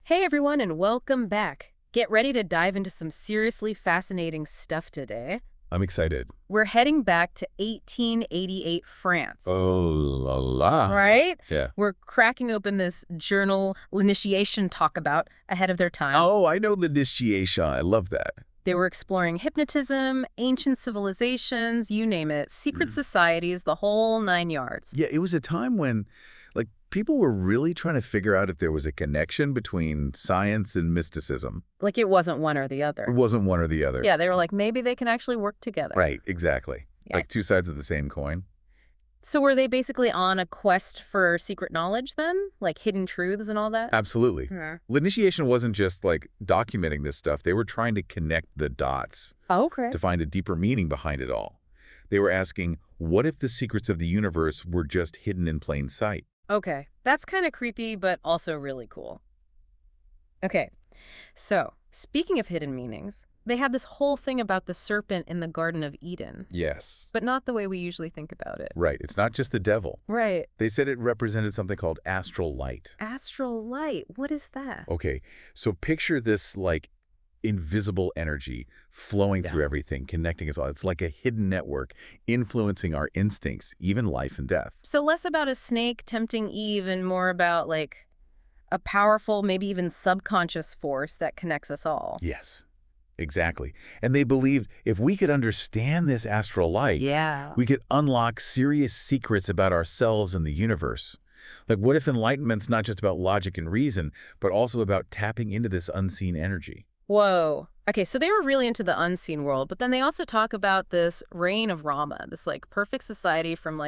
Hey everyone, and welcome back. Get ready to dive into some seriously fascinating stuff today. I'm excited. We're heading back to 1888 France. Oh la la. Right? Yeah. We're cracking open this journal initiation talk about ahead of their time. Oh, I know the initiation. I love that. They were exploring hypnotism, ancient civilizations, you name it, secret societies, the whole 9 yards. Yeah, it was a time when, people were really trying to figure out if there was a connection between science and mysticism. Like it wasn't one or the other. It wasn't one or the other. Yeah, they were like, maybe they can actually work together. Right, exactly. Yeah. Like two sides of the same coin. So were they basically on a quest for secret knowledge then? Like hidden truths and all that? Absolutely. Yeah. The initiation wasn't just documenting this stuff. They were trying to connect the dots Okay. to find a deeper meaning behind it all. They were asking, what if the secrets of the universe were just hidden in plain sight? Okay, that's kind of creepy, but also really cool. Okay, so speaking of hidden meanings, they had this whole thing about the serpent in the Garden of Eden. Yes. But not the way we usually think about it. Right. It's not just the devil. Right. They said it represented something called astral light. Astral light, what is that? Okay, so picture this invisible energy flowing through everything, connecting us all. It's like a hidden network influencing our instincts, even life and death. So less about a snake tempting Eve and more about a powerful, maybe even subconscious force that connects us all. Yes, exactly. And they believed if we could understand this astral light, we could unlock serious secrets about ourselves and the universe. Like, what if enlightenment's not just about logic and reason, but also about tapping into this unseen energy? Whoa. Okay, so they were really into the unseen world, but then they also talk about this reign of Rama, this perfect society from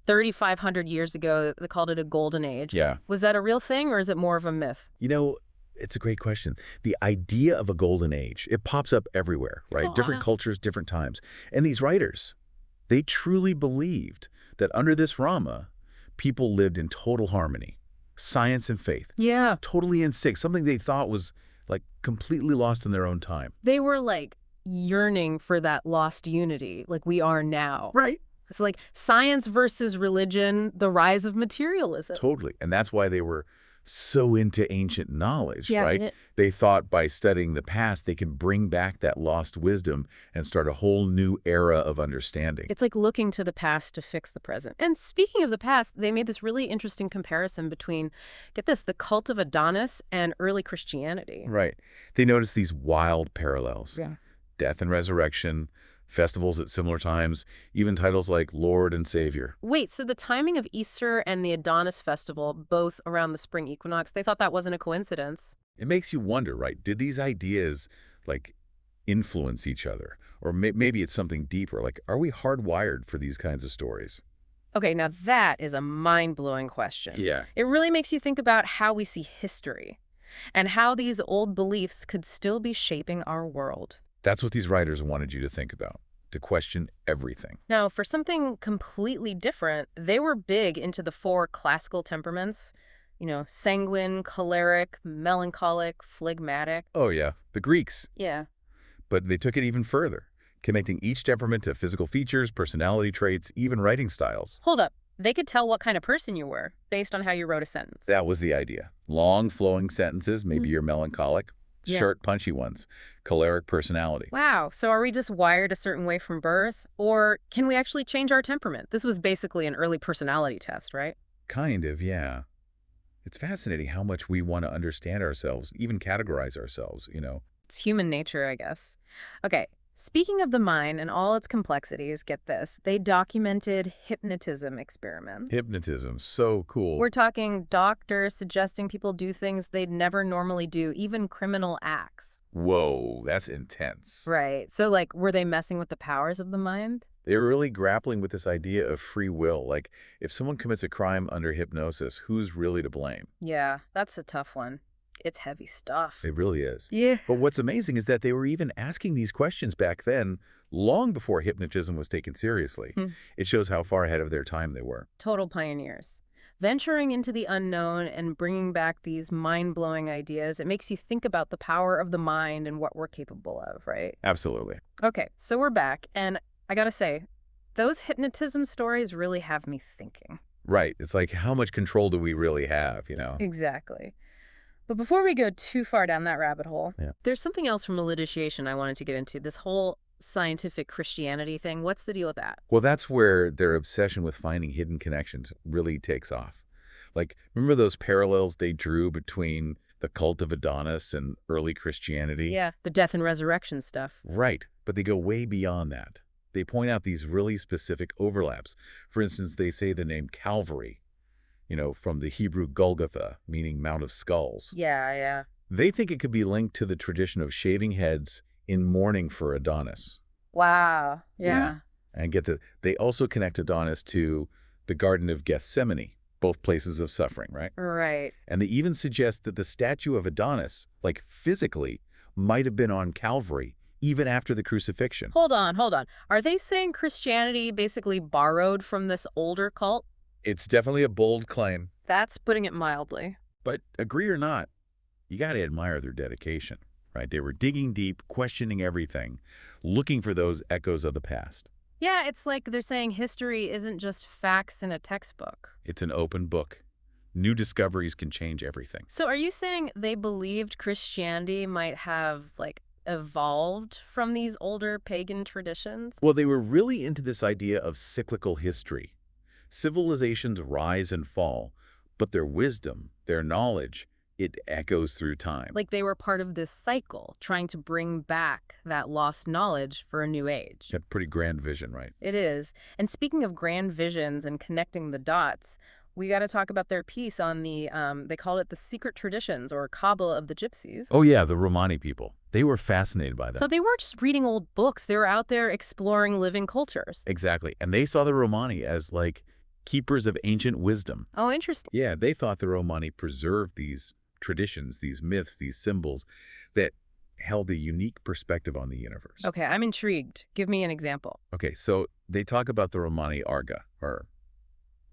3,500 years ago. They called it a golden age. Yeah. Was that a real thing or is it more of a myth? You know, it's a great question. The idea of a golden age, it pops up everywhere, right? Different cultures, different times. And these writers, they truly believed that under this Rama, people lived in total harmony, science and faith. Yeah. Totally in sync, something they thought was completely lost in their own time. They were yearning for that lost unity like we are now. Right. It's science versus religion, the rise of materialism. Totally. And that's why they were so into ancient knowledge, right? They thought by studying the past, they could bring back that lost wisdom and start a whole new era of understanding. It's like looking to the past to fix the present. And speaking of the past, they made this really interesting comparison between, get this, the cult of Adonis and early Christianity. Right. They noticed these wild parallels. Yeah. Death and resurrection, festivals at similar times, even titles like Lord and Savior. Wait, so the timing of Easter and the Adonis festival, both around the spring equinox, they thought that wasn't a coincidence. It makes you wonder, right? Did these ideas, influence each other? Or maybe it's something deeper. Are we hardwired for these kinds of stories? Okay, now that is a mind-blowing question. Yeah. It really makes you think about how we see history and how these old beliefs could still be shaping our world. That's what these writers wanted you to think about, to question everything. Now, for something completely different, they were big into the 4 classical temperaments, sanguine, choleric, melancholic, phlegmatic. Oh, yeah, the Greeks. Yeah. But they took it even further, connecting each temperament to physical features, personality traits, even writing styles. Hold up. They could tell what kind of person you were based on how you wrote a sentence. That was the idea. Long, flowing sentences, maybe you're melancholic. Yeah. Short, punchy ones. Choleric personality. Wow. So are we just wired a certain way from birth? Or can we actually change our temperament? This was basically an early personality test, right? Kind of, yeah. It's fascinating how much we want to understand ourselves, even categorize ourselves, It's human nature, I guess. Okay. Speaking of the mind and all its complexities, get this, they documented hypnotism experiments. Hypnotism, so cool. We're talking doctors suggesting people do things they'd never normally do, even criminal acts. Whoa, that's intense. Right. So, were they messing with the powers of the mind? They were really grappling with this idea of free will. If someone commits a crime under hypnosis, who's really to blame? Yeah, that's a tough one. It's heavy stuff. It really is. Yeah. But what's amazing is that they were even asking these questions back then, long before hypnotism was taken seriously. It shows how far ahead of their time they were. Total pioneers. Venturing into the unknown and bringing back these mind-blowing ideas, it makes you think about the power of the mind and what we're capable of, right? Absolutely. Okay, so we're back, and I gotta say, those hypnotism stories really have me thinking. Right. It's how much control do we really have, Exactly. But before we go too far down that rabbit hole, Yeah. there's something else from Litigation I wanted to get into. This whole scientific Christianity thing. What's the deal with that? Well, that's where their obsession with finding hidden connections really takes off. Like, remember those parallels they drew between the cult of Adonis and early Christianity? Yeah, the death and resurrection stuff. Right, but they go way beyond that. They point out these really specific overlaps. For instance, they say the name Calvary, from the Hebrew Golgotha, meaning Mount of Skulls. Yeah. They think it could be linked to the tradition of shaving heads in mourning for Adonis. Wow. Yeah. And they also connect Adonis to the Garden of Gethsemane, both places of suffering, right? Right. And they even suggest that the statue of Adonis, like physically, might have been on Calvary even after the crucifixion. Hold on. Are they saying Christianity basically borrowed from this older cult? It's definitely a bold claim. That's putting it mildly. But agree or not, you got to admire their dedication, right? They were digging deep, questioning everything, looking for those echoes of the past. Yeah, it's like they're saying history isn't just facts in a textbook. It's an open book. New discoveries can change everything. So are you saying they believed Christianity might have, evolved from these older pagan traditions? Well, they were really into this idea of cyclical history. Civilizations rise and fall, but their wisdom, their knowledge, it echoes through time. Like they were part of this cycle, trying to bring back that lost knowledge for a new age. A pretty grand vision, right? It is. And speaking of grand visions and connecting the dots, we got to talk about their piece on the, they call it the secret traditions or Kabbalah of the Gypsies. Oh yeah, the Romani people. They were fascinated by them. So they weren't just reading old books. They were out there exploring living cultures. Exactly. And they saw the Romani as keepers of ancient wisdom. Oh, interesting. Yeah, they thought the Romani preserved these traditions, these myths, these symbols that held a unique perspective on the universe. Okay, I'm intrigued. Give me an example. Okay, so they talk about the Romani Arga, or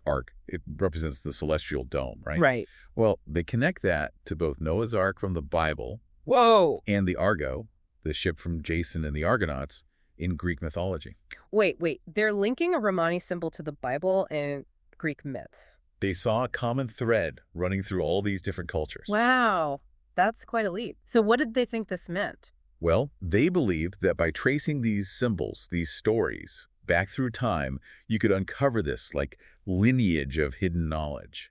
Ark. It represents the celestial dome, right? Right. Well, they connect that to both Noah's Ark from the Bible. Whoa. And the Argo, the ship from Jason and the Argonauts in Greek mythology. Wait. They're linking a Romani symbol to the Bible and Greek myths. They saw a common thread running through all these different cultures. Wow. That's quite a leap. So what did they think this meant? Well, they believed that by tracing these symbols, these stories, back through time, you could uncover this lineage of hidden knowledge.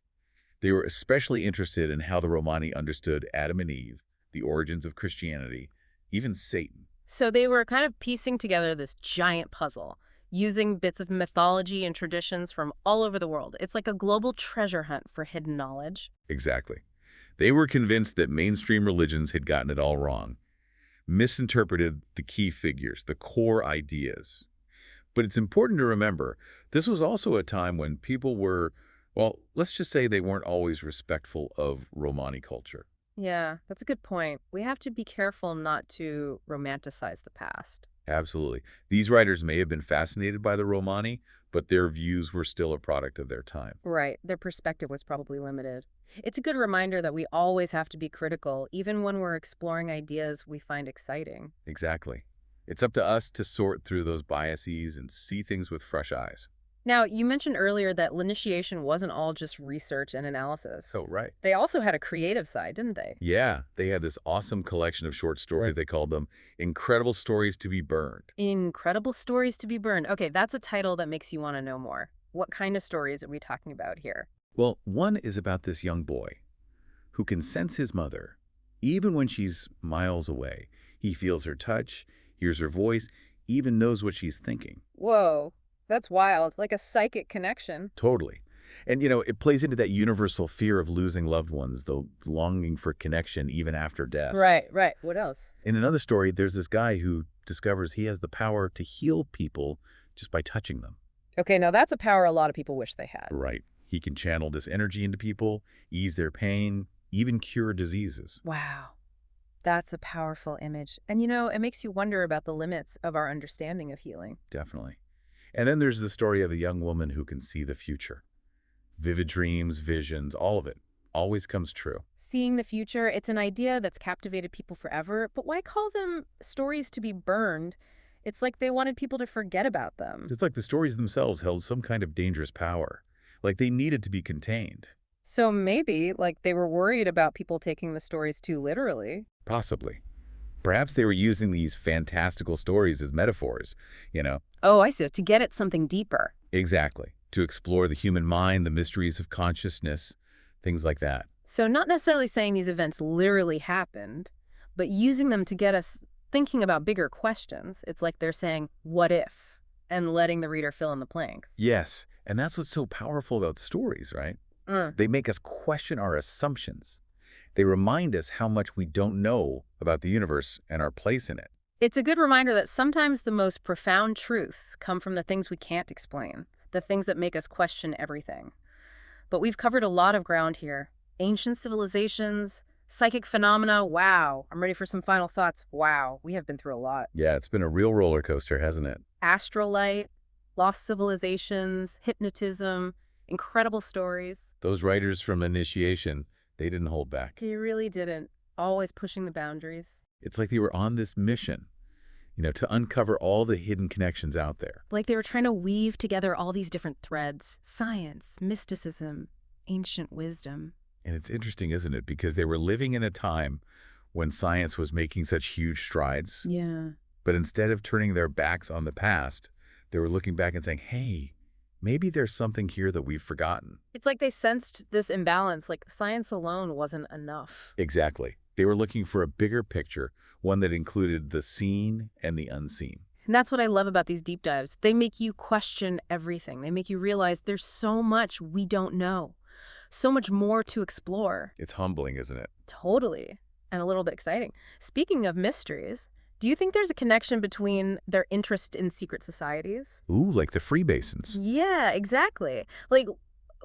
They were especially interested in how the Romani understood Adam and Eve, the origins of Christianity, even Satan. So they were kind of piecing together this giant puzzle, using bits of mythology and traditions from all over the world. It's like a global treasure hunt for hidden knowledge. Exactly. They were convinced that mainstream religions had gotten it all wrong, misinterpreted the key figures, the core ideas. But it's important to remember, this was also a time when people were, well, let's just say they weren't always respectful of Romani culture. Yeah, that's a good point. We have to be careful not to romanticize the past. Absolutely. These writers may have been fascinated by the Romani, but their views were still a product of their time. Right. Their perspective was probably limited. It's a good reminder that we always have to be critical, even when we're exploring ideas we find exciting. Exactly. It's up to us to sort through those biases and see things with fresh eyes. Now, you mentioned earlier that Litigation wasn't all just research and analysis. Oh, right. They also had a creative side, didn't they? Yeah, they had this awesome collection of short stories. They called them Incredible Stories to be Burned. Incredible Stories to be Burned. Okay, that's a title that makes you want to know more. What kind of stories are we talking about here? Well, one is about this young boy who can sense his mother, even when she's miles away. He feels her touch, hears her voice, even knows what she's thinking. Whoa. That's wild, like a psychic connection. Totally. And, it plays into that universal fear of losing loved ones, the longing for connection even after death. Right. What else? In another story, there's this guy who discovers he has the power to heal people just by touching them. Okay, now that's a power a lot of people wish they had. Right. He can channel this energy into people, ease their pain, even cure diseases. Wow. That's a powerful image. And, it makes you wonder about the limits of our understanding of healing. Definitely. And then there's the story of a young woman who can see the future. Vivid dreams, visions, all of it always comes true. Seeing the future, it's an idea that's captivated people forever, but why call them stories to be burned? It's like they wanted people to forget about them. It's like the stories themselves held some kind of dangerous power, like they needed to be contained. So maybe, like, they were worried about people taking the stories too literally. Possibly. Perhaps they were using these fantastical stories as metaphors, you know? Oh, I see. To get at something deeper. Exactly. To explore the human mind, the mysteries of consciousness, things like that. So not necessarily saying these events literally happened, but using them to get us thinking about bigger questions. It's like they're saying, what if? And letting the reader fill in the blanks. Yes, and that's what's so powerful about stories, right? They make us question our assumptions. They remind us how much we don't know about the universe and our place in it. It's a good reminder that sometimes the most profound truths come from the things we can't explain, the things that make us question everything. But we've covered a lot of ground here. Ancient civilizations, psychic phenomena, wow. I'm ready for some final thoughts. Wow, we have been through a lot. Yeah, it's been a real roller coaster, hasn't it? Astrolight, lost civilizations, hypnotism, incredible stories. Those writers from Initiation, they didn't hold back. They really didn't. Always pushing the boundaries. It's like they were on this mission, to uncover all the hidden connections out there. Like they were trying to weave together all these different threads. Science, mysticism, ancient wisdom. And it's interesting, isn't it? Because they were living in a time when science was making such huge strides. Yeah. But instead of turning their backs on the past, they were looking back and saying, hey, maybe there's something here that we've forgotten. It's like they sensed this imbalance, like science alone wasn't enough. Exactly. They were looking for a bigger picture, one that included the seen and the unseen. And that's what I love about these deep dives. They make you question everything. They make you realize there's so much we don't know, so much more to explore. It's humbling, isn't it? Totally. And a little bit exciting. Speaking of mysteries, do you think there's a connection between their interest in secret societies? Ooh, like the Freemasons. Yeah, exactly. Like,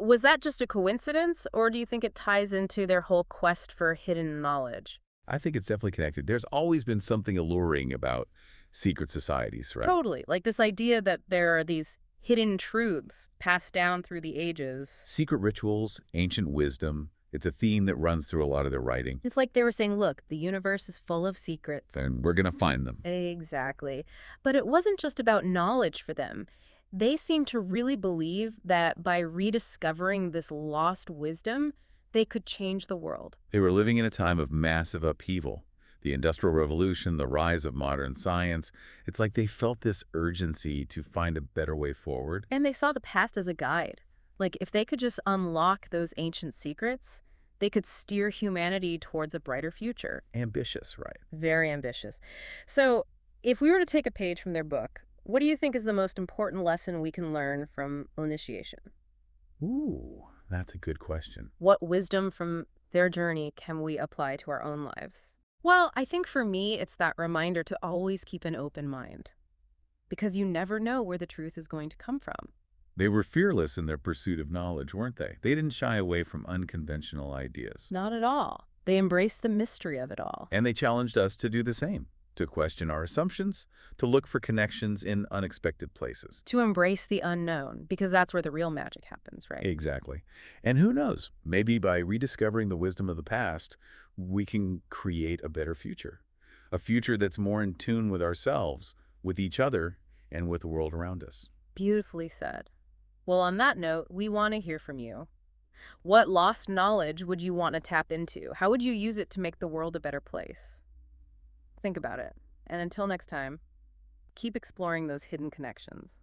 was that just a coincidence, or do you think it ties into their whole quest for hidden knowledge? I think it's definitely connected. There's always been something alluring about secret societies, right? Totally. Like this idea that there are these hidden truths passed down through the ages. Secret rituals, ancient wisdom. It's a theme that runs through a lot of their writing. It's like they were saying, look, the universe is full of secrets. And we're going to find them. Exactly. But it wasn't just about knowledge for them. They seemed to really believe that by rediscovering this lost wisdom, they could change the world. They were living in a time of massive upheaval. The Industrial Revolution, the rise of modern science. It's like they felt this urgency to find a better way forward. And they saw the past as a guide. Like, if they could just unlock those ancient secrets, they could steer humanity towards a brighter future. Ambitious, right? Very ambitious. So, if we were to take a page from their book, what do you think is the most important lesson we can learn from Initiation? Ooh, that's a good question. What wisdom from their journey can we apply to our own lives? Well, I think for me, it's that reminder to always keep an open mind. Because you never know where the truth is going to come from. They were fearless in their pursuit of knowledge, weren't they? They didn't shy away from unconventional ideas. Not at all. They embraced the mystery of it all. And they challenged us to do the same, to question our assumptions, to look for connections in unexpected places. To embrace the unknown, because that's where the real magic happens, right? Exactly. And who knows, maybe by rediscovering the wisdom of the past, we can create a better future. A future that's more in tune with ourselves, with each other, and with the world around us. Beautifully said. Well, on that note, we want to hear from you. What lost knowledge would you want to tap into? How would you use it to make the world a better place? Think about it. And until next time, keep exploring those hidden connections.